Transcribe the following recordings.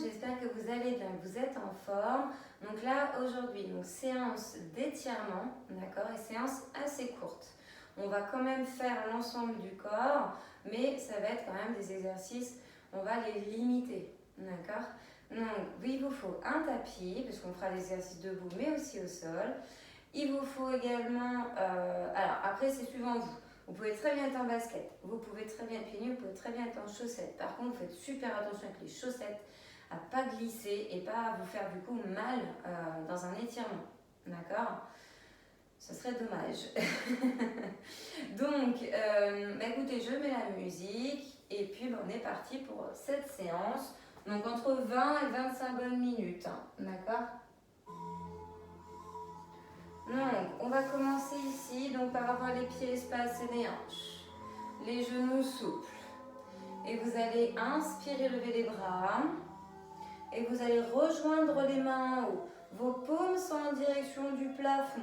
j'espère que vous allez bien, que vous êtes en forme. Donc là, aujourd'hui, séance d'étirement, d'accord, et séance assez courte. On va quand même faire l'ensemble du corps, mais ça va être quand même des exercices, on va les limiter, d'accord. Donc, il vous faut un tapis, parce qu'on fera des exercices debout, mais aussi au sol. Il vous faut également, alors après c'est suivant vous. Vous pouvez très bien être en basket, vous pouvez très bien être pieds nus, vous pouvez très bien être en chaussettes. Par contre, faites super attention avec les chaussettes à pas glisser et pas à vous faire du coup mal dans un étirement. D'accord? Ce serait dommage. Donc, écoutez, je mets la musique et puis on est parti pour cette séance. Donc entre 20 et 25 bonnes minutes. Hein, d'accord? Donc, on va commencer ici, donc par avoir les pieds espacés des hanches, les genoux souples. Et vous allez inspirer, lever les bras. Et vous allez rejoindre les mains en haut. Vos paumes sont en direction du plafond.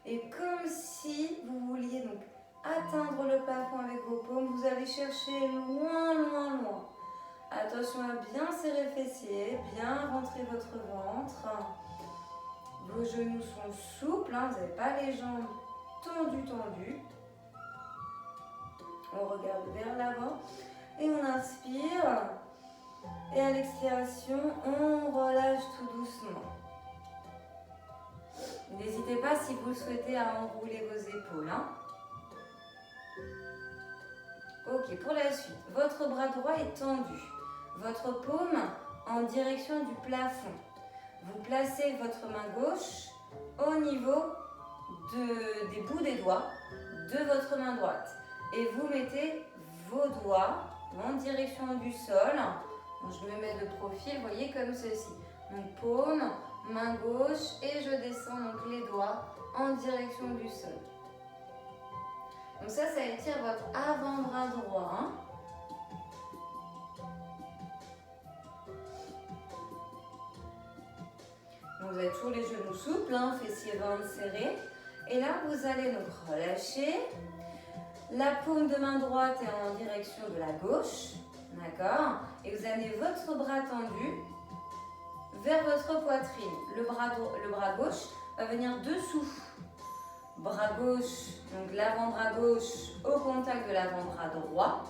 Et comme si vous vouliez donc atteindre le plafond avec vos paumes, vous allez chercher loin, loin, loin. Attention à bien serrer les fessiers, bien rentrer votre ventre. Vos genoux sont souples, hein, vous n'avez pas les jambes tendues. On regarde vers l'avant et on inspire. Et à l'expiration, on relâche tout doucement. N'hésitez pas si vous le souhaitez à enrouler vos épaules. Hein. Ok, pour la suite, votre bras droit est tendu. Votre paume en direction du plafond. Vous placez votre main gauche au niveau des bouts des doigts de votre main droite. Et vous mettez vos doigts en direction du sol. Donc, je me mets de profil, vous voyez, comme ceci. Donc paume, main gauche et je descends donc les doigts en direction du sol. Donc ça étire votre avant-bras droit. Hein. Donc vous avez toujours les genoux souples, hein, fessiers ventre serrés. Et là, vous allez donc relâcher. La paume de main droite est en direction de la gauche. D'accord? Et vous amenez votre bras tendu vers votre poitrine. Le bras gauche va venir dessous. Bras gauche, donc l'avant-bras gauche au contact de l'avant-bras droit.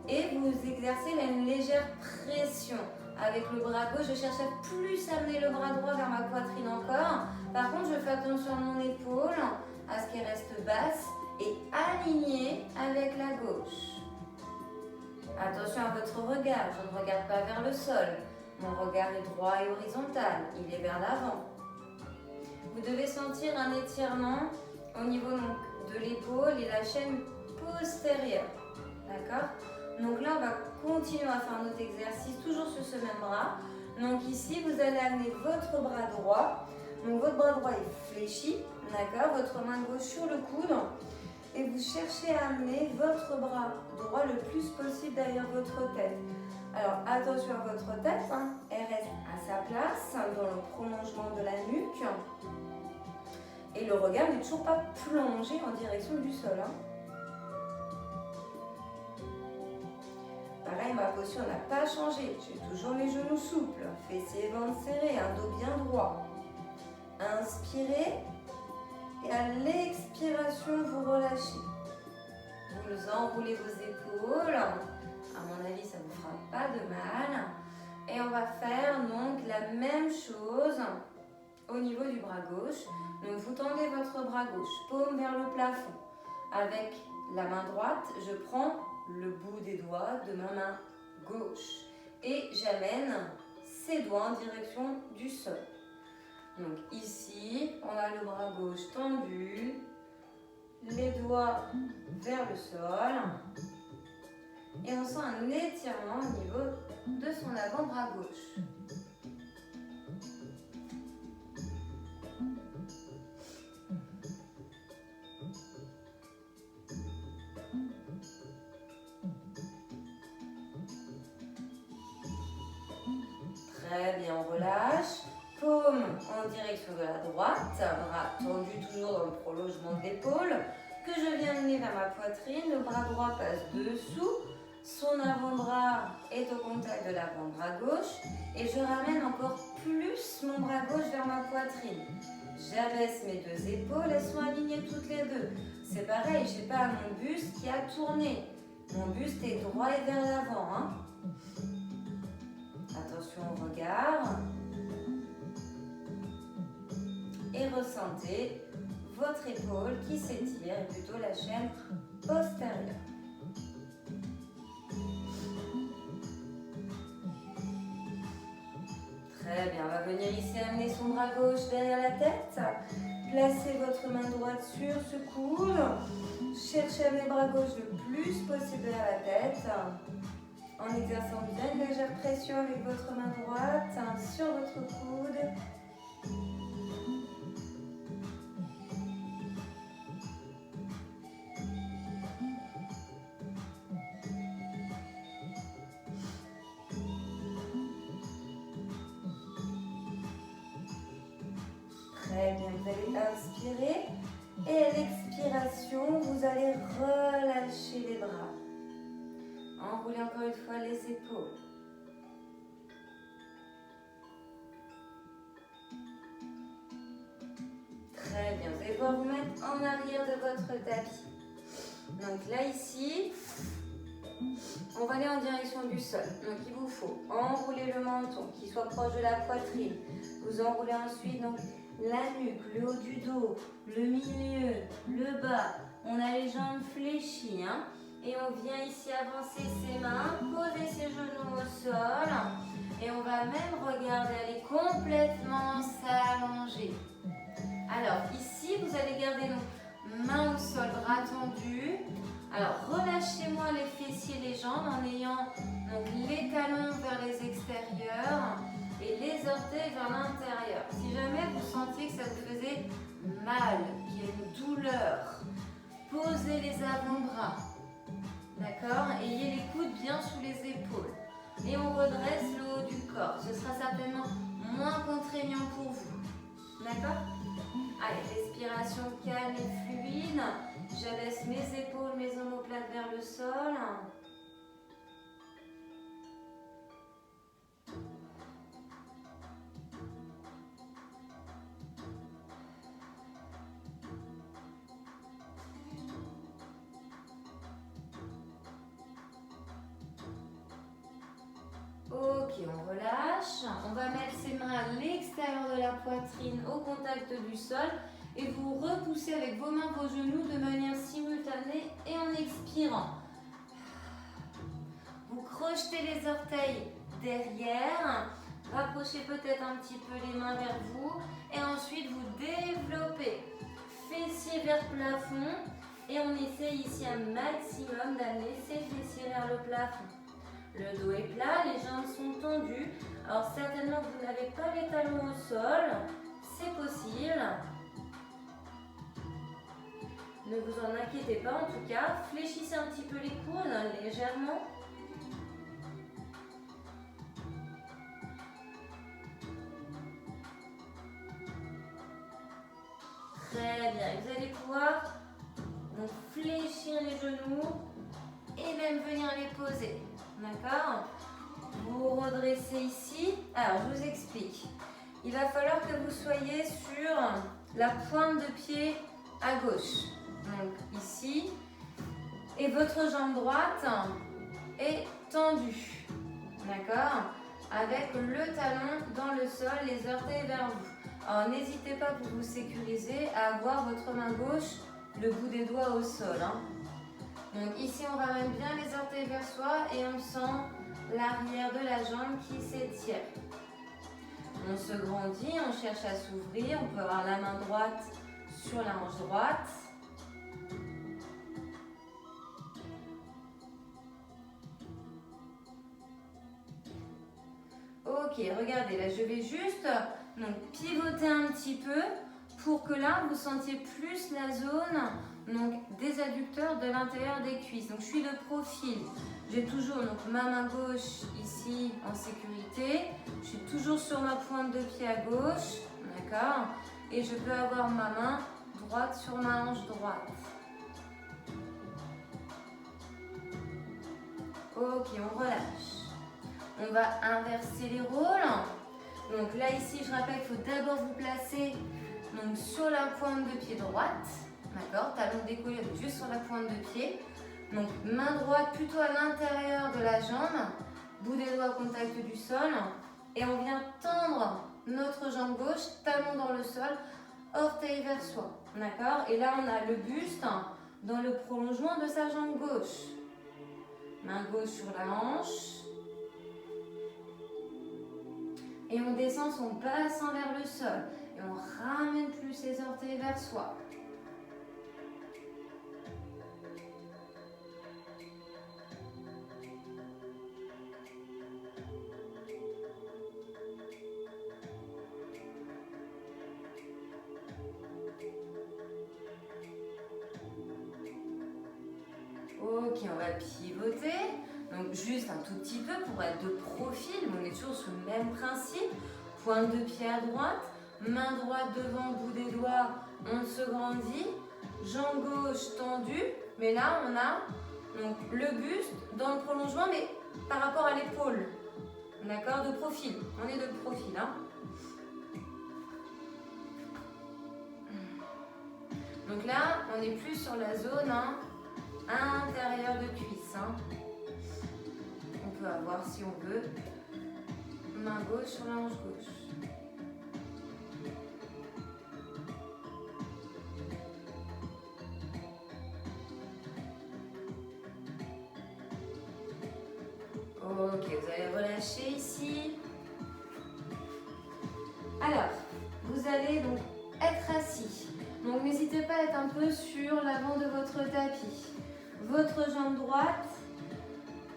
Et vous exercez là une légère pression. Avec le bras gauche, je cherche à plus amener le bras droit vers ma poitrine encore. Par contre, je fais attention à mon épaule, à ce qu'elle reste basse et alignée avec la gauche. Attention à votre regard, je ne regarde pas vers le sol. Mon regard est droit et horizontal, il est vers l'avant. Vous devez sentir un étirement au niveau donc, de l'épaule et la chaîne postérieure. D'accord? Donc là, on va continuer à faire notre exercice, toujours sur ce même bras. Donc ici, vous allez amener votre bras droit. Donc votre bras droit est fléchi, d'accord? Votre main gauche sur le coude. Et vous cherchez à amener votre bras droit le plus possible derrière votre tête. Alors attention à votre tête, hein. Elle reste à sa place, dans le prolongement de la nuque. Et le regard n'est toujours pas plongé en direction du sol. Hein. Pareil, ma posture n'a pas changé. J'ai toujours mes genoux souples, fessiers et ventre serrés, un dos bien droit. Inspirez et à l'expiration, vous relâchez. Vous enroulez vos épaules. À mon avis, ça ne vous fera pas de mal. Et on va faire donc la même chose au niveau du bras gauche. Donc vous tendez votre bras gauche, paume vers le plafond. Avec la main droite, je prends le bout des doigts de ma main gauche et j'amène ces doigts en direction du sol. Donc ici, on a le bras gauche tendu, les doigts vers le sol et on sent un étirement au niveau de son avant-bras gauche. Très bien, on relâche. Paume en direction de la droite, bras tendu toujours dans le prolongement de l'épaule, que je viens mener vers ma poitrine. Le bras droit passe dessous, Son avant-bras est au contact de l'avant-bras gauche et je ramène encore plus mon bras gauche vers ma poitrine. J'abaisse mes deux épaules, elles sont alignées toutes les deux. C'est pareil, je n'ai pas mon buste qui a tourné. Mon buste est droit et vers l'avant. Hein. Attention au regard. Et ressentez votre épaule qui s'étire et plutôt la chaîne postérieure. Très bien, on va venir ici amener son bras gauche derrière la tête. Placez votre main droite sur ce coude. Cherchez à amener le bras gauche le plus possible derrière la tête. En exerçant bien une légère pression avec votre main droite sur votre coude. Très bien, vous allez inspirer et à l'expiration, vous allez relâcher les bras. Enroulez encore une fois les épaules. Très bien, vous allez pouvoir vous mettre en arrière de votre tapis. Donc là ici, on va aller en direction du sol. Donc il vous faut enrouler le menton qui soit proche de la poitrine. Vous enroulez ensuite donc la nuque, le haut du dos, le milieu, le bas. On a les jambes fléchies. Hein, et on vient ici avancer ses mains, poser ses genoux au sol. Et on va même regarder, aller complètement s'allonger. Alors ici, vous allez garder nos mains au sol, bras tendus. Alors relâchez-moi les fessiers, les jambes en ayant donc, les talons vers les extérieurs et les orteils vers l'intérieur. Si jamais vous sentiez que ça vous faisait mal, qu'il y a une douleur, posez les avant-bras. D'accord? Ayez les coudes bien sous les épaules. Et on redresse le haut du corps. Ce sera certainement moins contraignant pour vous. D'accord? Allez, respiration calme et fluide. J'abaisse mes épaules, mes omoplates vers le sol. Ok, on relâche. On va mettre ses mains à l'extérieur de la poitrine au contact du sol et vous repoussez avec vos mains vos genoux de manière simultanée et en expirant. Vous crochetez les orteils derrière, rapprochez peut-être un petit peu les mains vers vous et ensuite vous développez. Fessiers vers plafond et on essaye ici un maximum d'amener ses fessiers vers le plafond. Le dos est plat, les jambes sont tendues. Alors certainement vous n'avez pas les talons au sol, c'est possible. Ne vous en inquiétez pas en tout cas. Fléchissez un petit peu les coudes légèrement. Très bien, vous allez pouvoir donc fléchir les genoux et même venir les poser. D'accord? Vous redressez ici. Alors, je vous explique. Il va falloir que vous soyez sur la pointe de pied à gauche. Donc, ici. Et votre jambe droite est tendue. D'accord? Avec le talon dans le sol, les orteils vers vous. Alors, n'hésitez pas pour vous sécuriser à avoir votre main gauche, le bout des doigts au sol. Hein. Donc ici, on ramène bien les orteils vers soi et on sent l'arrière de la jambe qui s'étire. On se grandit, on cherche à s'ouvrir. On peut avoir la main droite sur la hanche droite. Ok, regardez, là je vais juste donc, pivoter un petit peu pour que là vous sentiez plus la zone donc, des adducteurs de l'intérieur des cuisses. Donc je suis de profil, j'ai toujours donc, ma main gauche ici en sécurité, je suis toujours sur ma pointe de pied à gauche, d'accord, et je peux avoir ma main droite sur ma hanche droite. Ok, on relâche. On va inverser les rôles. Donc là, ici, je rappelle qu'il faut d'abord vous placer donc, sur la pointe de pied droite. D'accord, talon décollé juste sur la pointe de pied. Donc main droite plutôt à l'intérieur de la jambe. Bout des doigts au contact du sol. Et on vient tendre notre jambe gauche, talon dans le sol, orteil vers soi. D'accord? Et là, on a le buste dans le prolongement de sa jambe gauche. Main gauche sur la hanche. Et on descend son bassin vers le sol. Et on ramène plus ses orteils vers soi. Ok, on va pivoter. Donc juste un tout petit peu pour être de profil. On est toujours sur le même principe. Pointe de pied à droite. Main droite devant, bout des doigts. On se grandit. Jambe gauche tendue. Mais là, on a donc, le buste dans le prolongement, mais par rapport à l'épaule. D'accord? De profil. On est de profil. Hein? Donc là, on est plus sur la zone intérieure de cuisse. Hein. On peut avoir, si on veut, main gauche sur la hanche gauche. Ok, vous allez relâcher ici. Alors, vous allez donc être assis. Donc n'hésitez pas à être un peu sur l'avant de votre tapis. Votre jambe droite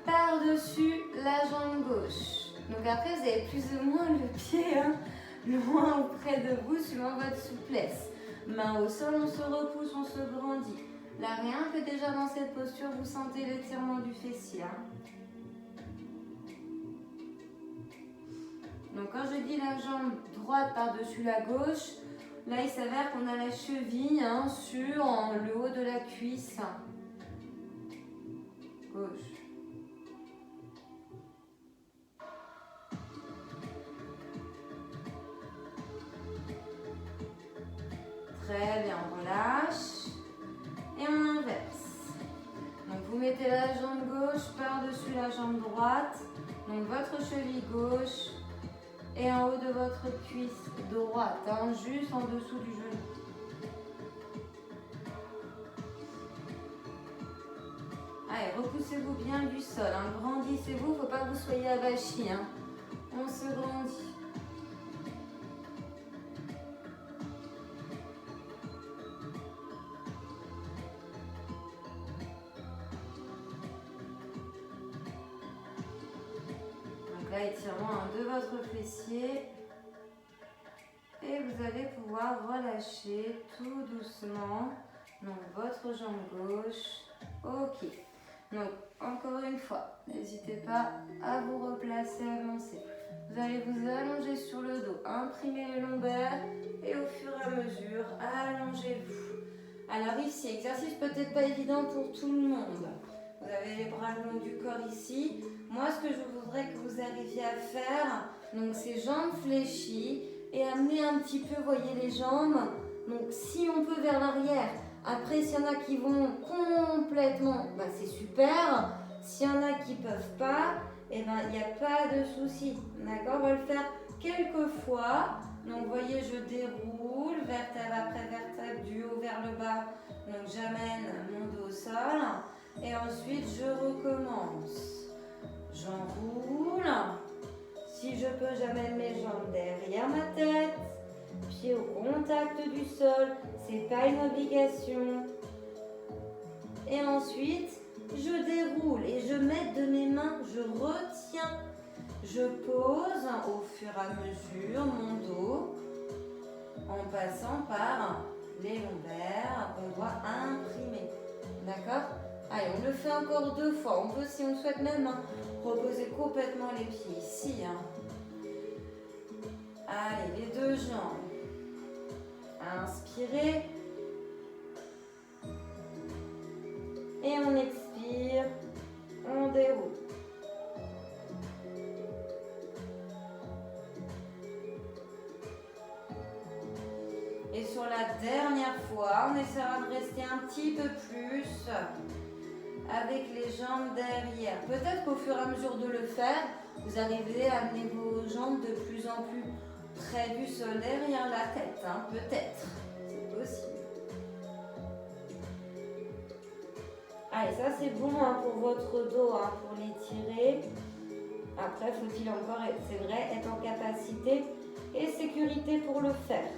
par-dessus la jambe gauche. Donc après, vous avez plus ou moins le pied loin ou près de vous, suivant votre souplesse. Main au sol, on se repousse, on se grandit. Là, rien que déjà dans cette posture, vous sentez l'étirement du fessier. Donc quand je dis la jambe droite par-dessus la gauche, là il s'avère qu'on a la cheville sur le haut de la cuisse. Gauche. Très bien, on relâche et on inverse. Donc vous mettez la jambe gauche par-dessus la jambe droite, donc votre cheville gauche et en haut de votre cuisse droite, juste en dessous du genou. Allez, repoussez-vous bien du sol, grandissez-vous, il ne faut pas que vous soyez avachis. On se grandit. Donc là, étirement de votre fessier. Et vous allez pouvoir relâcher tout doucement donc votre jambe gauche. Ok. Donc encore une fois, n'hésitez pas à vous replacer, avancer. Vous allez vous allonger sur le dos, imprimer les lombaires et au fur et à mesure, allongez-vous. Alors ici, exercice peut-être pas évident pour tout le monde. Vous avez les bras le long du corps ici. Moi, ce que je voudrais que vous arriviez à faire, donc c'est jambes fléchies et amener un petit peu, voyez les jambes. Donc si on peut vers l'arrière. Après, s'il y en a qui vont complètement, c'est super. S'il y en a qui ne peuvent pas, il n'y a pas de souci. D'accord? On va le faire quelques fois. Donc, vous voyez, je déroule, vertèbre après vertèbre, du haut vers le bas. Donc, j'amène mon dos au sol. Et ensuite, je recommence. J'enroule. Si je peux, j'amène mes jambes derrière ma tête. Pied au contact du sol, c'est pas une obligation. Et ensuite, je déroule et je mets de mes mains, je retiens. Je pose au fur et à mesure mon dos en passant par les lombaires qu'on doit imprimer. D'accord? Allez, on le fait encore 2 fois. On peut, si on souhaite même, reposer complètement les pieds ici. Allez, les 2 jambes. Inspirez. Et on expire. On déroule. Et sur la dernière fois, on essaiera de rester un petit peu plus avec les jambes derrière. Peut-être qu'au fur et à mesure de le faire, vous arriverez à amener vos jambes de plus en plus près du sol derrière la tête. Hein. Peut-être, c'est possible. Allez, ça c'est bon hein, pour votre dos, hein, pour l'étirer. Après, faut-il encore, c'est vrai, être en capacité et sécurité pour le faire.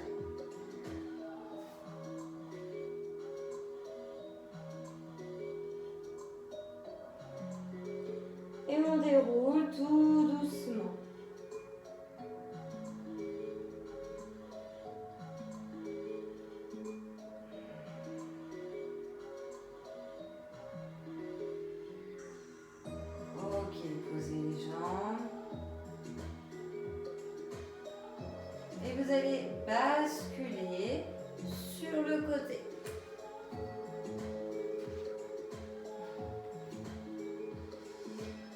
Et on déroule tout doucement. Ok, posez les jambes. Et vous allez basculer sur le côté.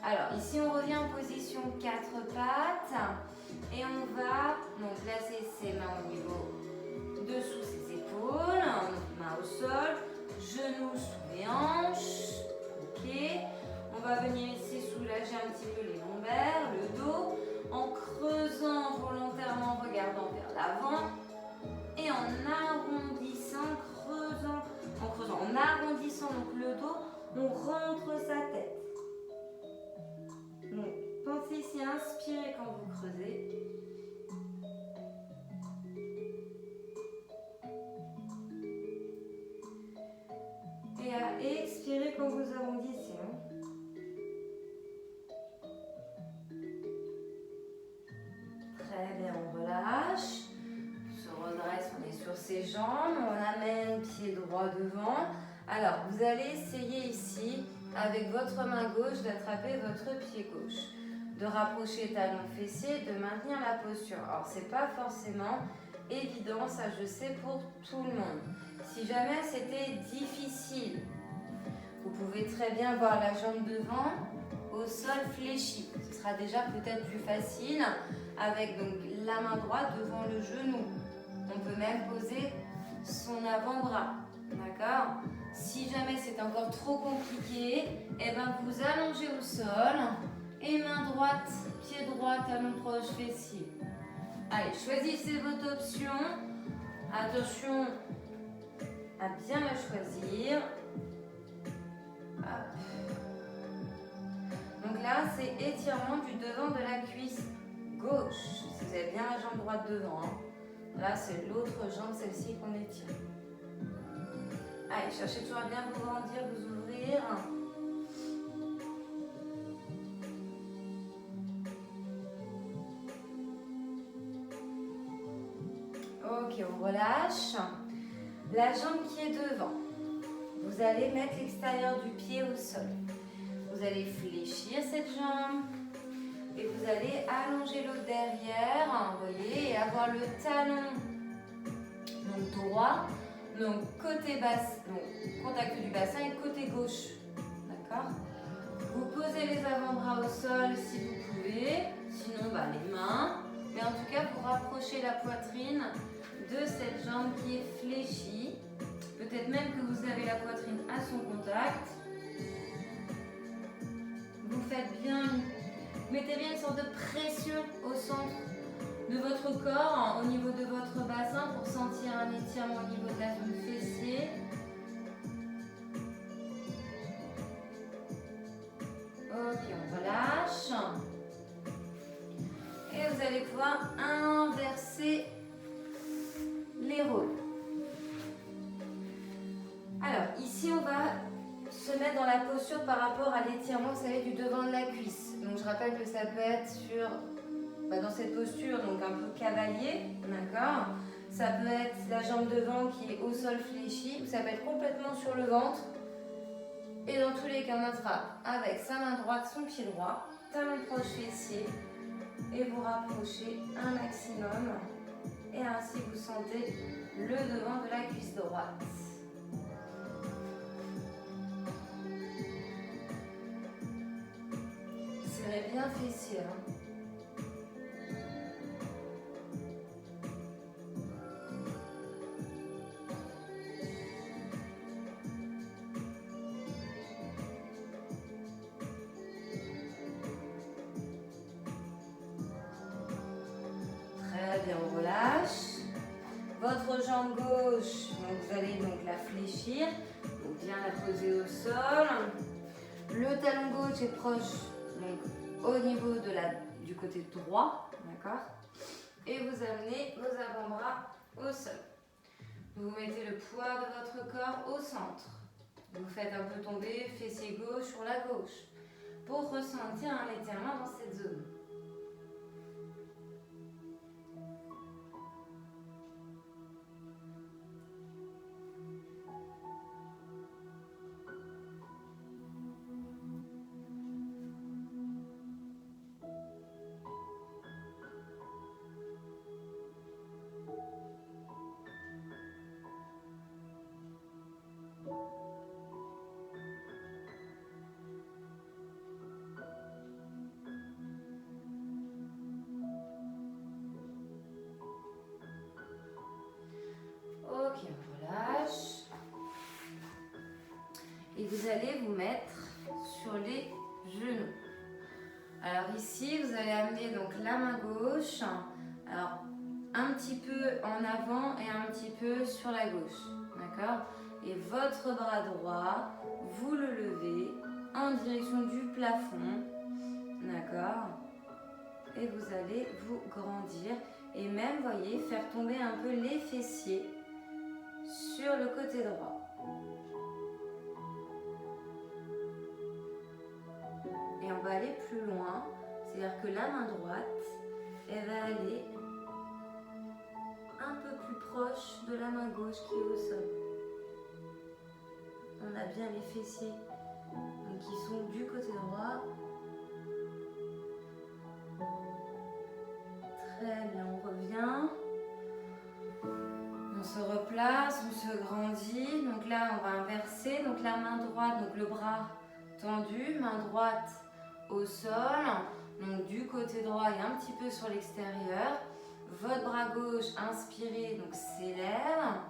Alors ici on revient en position 4 pattes et on va donc placer ses mains au niveau dessous ses épaules, main au sol, genoux sous les hanches. Ok, on va venir ici soulager un petit peu les lombaires, le dos, en creusant volontairement, en regardant vers l'avant et en arrondissant, en arrondissant donc le dos, on rentre sa tête. Donc, pensez ici à inspirer quand vous creusez. Et à expirer quand vous arrondissez. Très bien, on relâche. On se redresse, on est sur ses jambes. On amène pied droit devant. Alors, vous allez essayer ici, avec votre main gauche, d'attraper votre pied gauche. De rapprocher talon fessier, de maintenir la posture. Alors, c'est pas forcément évident, ça je sais pour tout le monde. Si jamais c'était difficile, vous pouvez très bien voir la jambe devant au sol fléchi. Ce sera déjà peut-être plus facile avec donc la main droite devant le genou. On peut même poser son avant-bras. D'accord ? Si jamais c'est encore trop compliqué, eh ben vous allongez au sol et main droite, pied droit, talon proche, fessier. Allez, choisissez votre option. Attention à bien la choisir. Hop. Donc là, c'est étirement du devant de la cuisse gauche. Si vous avez bien la jambe droite devant. Hein. Là, c'est l'autre jambe, celle-ci qu'on étire. Allez, cherchez toujours à bien vous grandir, vous ouvrir. Ok, on relâche. La jambe qui est devant. Vous allez mettre l'extérieur du pied au sol. Vous allez fléchir cette jambe. Et vous allez allonger l'autre derrière, vous voyez, et avoir le talon donc droit, donc côté basse, donc contact du bassin et côté gauche. D'accord ? Vous posez les avant-bras au sol si vous pouvez, sinon les mains. Mais en tout cas, vous rapprochez la poitrine de cette jambe qui est fléchie. Peut-être même que vous avez la poitrine à son contact. Vous faites bien, mettez bien une sorte de pression au centre de votre corps, au niveau de votre bassin pour sentir un étirement au niveau de la zone fessier. Ok, on relâche. Et vous allez pouvoir inverser les rôles. Alors, ici, on va se mettre dans la posture par rapport à l'étirement, vous savez, du devant de la cuisse. Donc, je rappelle que ça peut être sur, dans cette posture, donc un peu cavalier, d'accord ? Ça peut être la jambe devant qui est au sol fléchi, ou ça peut être complètement sur le ventre. Et dans tous les cas, on attrape avec sa main droite, son pied droit, talon proche fessier, et vous rapprochez un maximum. Et ainsi, vous sentez le devant de la cuisse droite. Serrez bien fessier. Hein. Très bien, on relâche. Votre jambe gauche, donc vous allez donc la fléchir, donc bien la poser au sol. Le talon gauche est proche donc, au niveau du côté droit, d'accord? Et vous amenez vos avant-bras au sol. Vous mettez le poids de votre corps au centre. Vous faites un peu tomber fessier gauche sur la gauche pour ressentir un étirement dans cette zone. Ok, on relâche. Et vous allez vous mettre sur les genoux. Alors ici, vous allez amener donc la main gauche, alors un petit peu en avant et un petit peu sur la gauche, d'accord? Et votre bras droit, vous le levez en direction du plafond, d'accord? Et vous allez vous grandir et même, voyez, faire tomber un peu les fessiers sur le côté droit. Et on va aller plus loin, c'est-à-dire que la main droite, elle va aller un peu plus proche de la main gauche qui est au sol. On a bien les fessiers donc qui sont du côté droit. Très bien, on revient. On se replace, on se grandit. Donc là, on va inverser. Donc la main droite, donc le bras tendu, main droite au sol. Donc du côté droit et un petit peu sur l'extérieur. Votre bras gauche, inspirez, donc s'élève.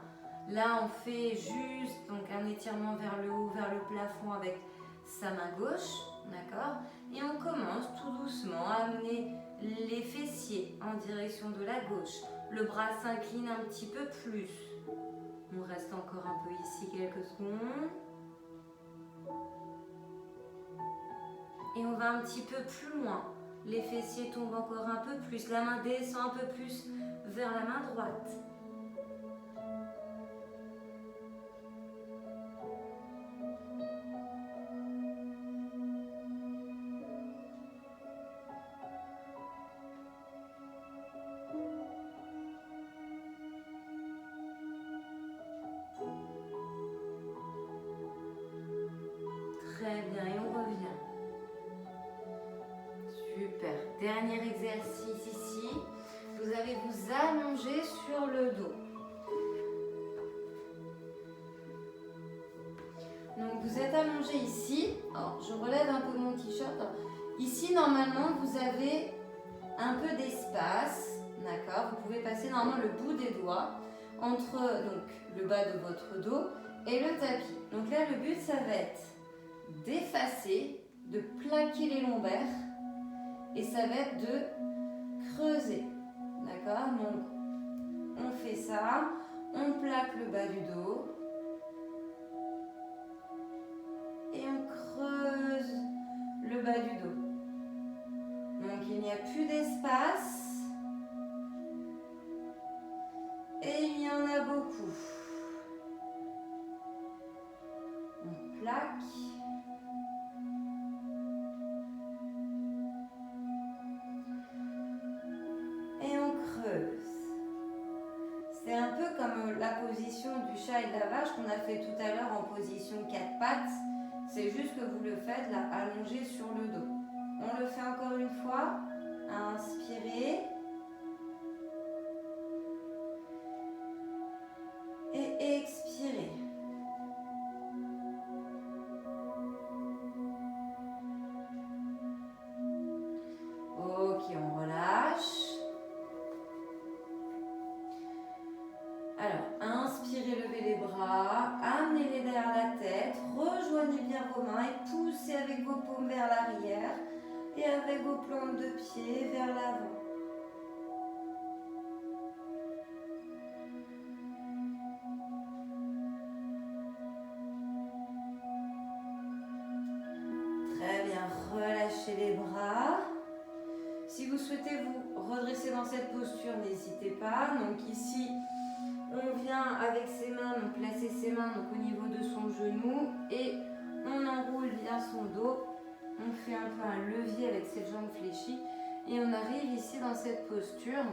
Là, on fait juste donc un étirement vers le haut, vers le plafond avec sa main gauche, d'accord? Et on commence tout doucement à amener les fessiers en direction de la gauche. Le bras s'incline un petit peu plus. On reste encore un peu ici quelques secondes. Et on va un petit peu plus loin. Les fessiers tombent encore un peu plus. La main descend un peu plus vers la main droite. Très bien, et on revient. Super. Dernier exercice ici. Vous allez vous allonger sur le dos. Donc vous êtes allongé ici. Alors, je relève un peu mon t-shirt. Ici, normalement, vous avez un peu d'espace. D'accord? Vous pouvez passer normalement le bout des doigts entre donc, le bas de votre dos et le tapis. Donc là, le but, ça va être d'effacer, de plaquer les lombaires et ça va être de creuser. D'accord? Donc, on fait ça, on plaque le bas du dos et on creuse le bas du dos. Donc, il n'y a plus d'espace et il y en a beaucoup. On plaque. C'est un peu comme la position du chat et de la vache qu'on a fait tout à l'heure en position 4 pattes. C'est juste que vous le faites là, allongé sur le dos. On le fait encore une fois. Inspirez. Et expirez. mains et poussez avec vos paumes vers l'arrière et avec vos plantes de pied vers l'avant. Très bien, relâchez les bras. Si vous souhaitez vous redresser dans cette posture, n'hésitez pas. Donc ici, on vient avec ses mains, donc placer ses mains donc, au niveau de son genou et on enroule bien son dos. On fait un peu un levier avec cette jambe fléchie et on arrive ici dans cette posture.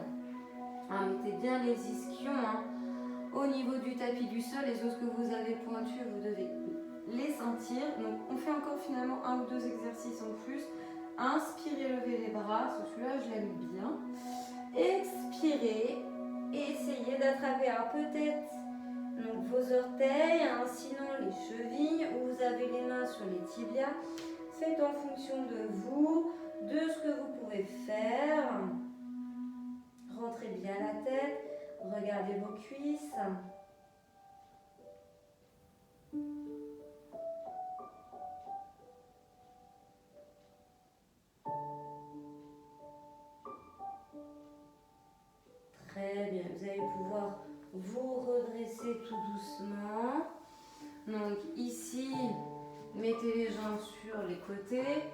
Mettez bien les ischions au niveau du tapis du sol. Les os que vous avez pointus, vous devez les sentir. Donc on fait encore finalement un ou deux exercices en plus. Inspirez, levez les bras. Celui-là, je l'aime bien. Expirez et essayez d'attraper peut-être vos orteils, sinon les chevilles ou vous avez les mains sur les tibias. Faites en fonction de vous, de ce que vous pouvez faire. Rentrez bien la tête, regardez vos cuisses. Très bien, vous allez pouvoir vous redresser tout doucement. Donc ici, mettez les jambes sur les côtés.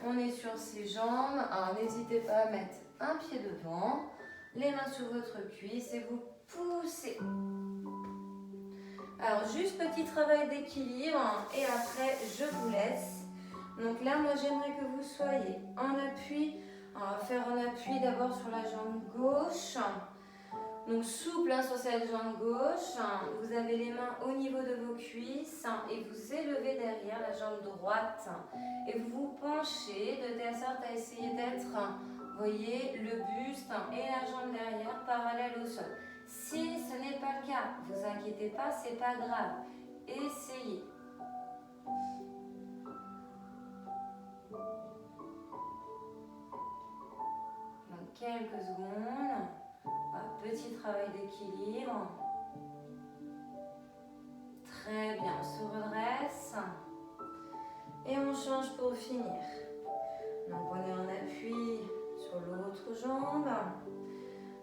On est sur ses jambes. Alors n'hésitez pas à mettre un pied devant, les mains sur votre cuisse et vous poussez. Alors juste petit travail d'équilibre et après je vous laisse. Donc là, moi j'aimerais que vous soyez en appui. On va faire un appui d'abord sur la jambe gauche. Donc souple sur cette jambe gauche, vous avez les mains au niveau de vos cuisses et vous élevez derrière la jambe droite et vous vous penchez de telle sorte à essayer d'être, vous voyez, le buste et la jambe derrière parallèle au sol. Si ce n'est pas le cas, ne vous inquiétez pas, c'est pas grave. Essayez. Donc quelques secondes. Petit travail d'équilibre. Très bien, on se redresse. Et on change pour finir. Donc on est en appui sur l'autre jambe.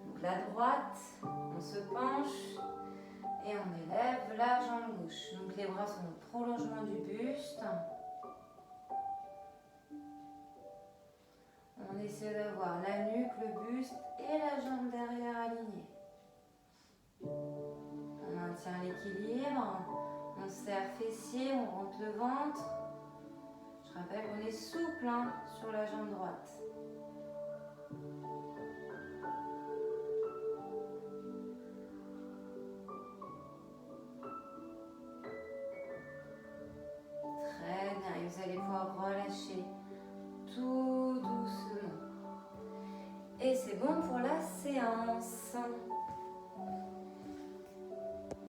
Donc la droite, on se penche et on élève la jambe gauche. Donc les bras sont au prolongement du buste. On essaie d'avoir la nuque, le buste et la jambe derrière alignée. On maintient l'équilibre. On serre fessier, on rentre le ventre. Je rappelle qu'on est souple sur la jambe droite. Très bien, et vous allez pouvoir relâcher tout doucement. Et c'est bon pour la séance.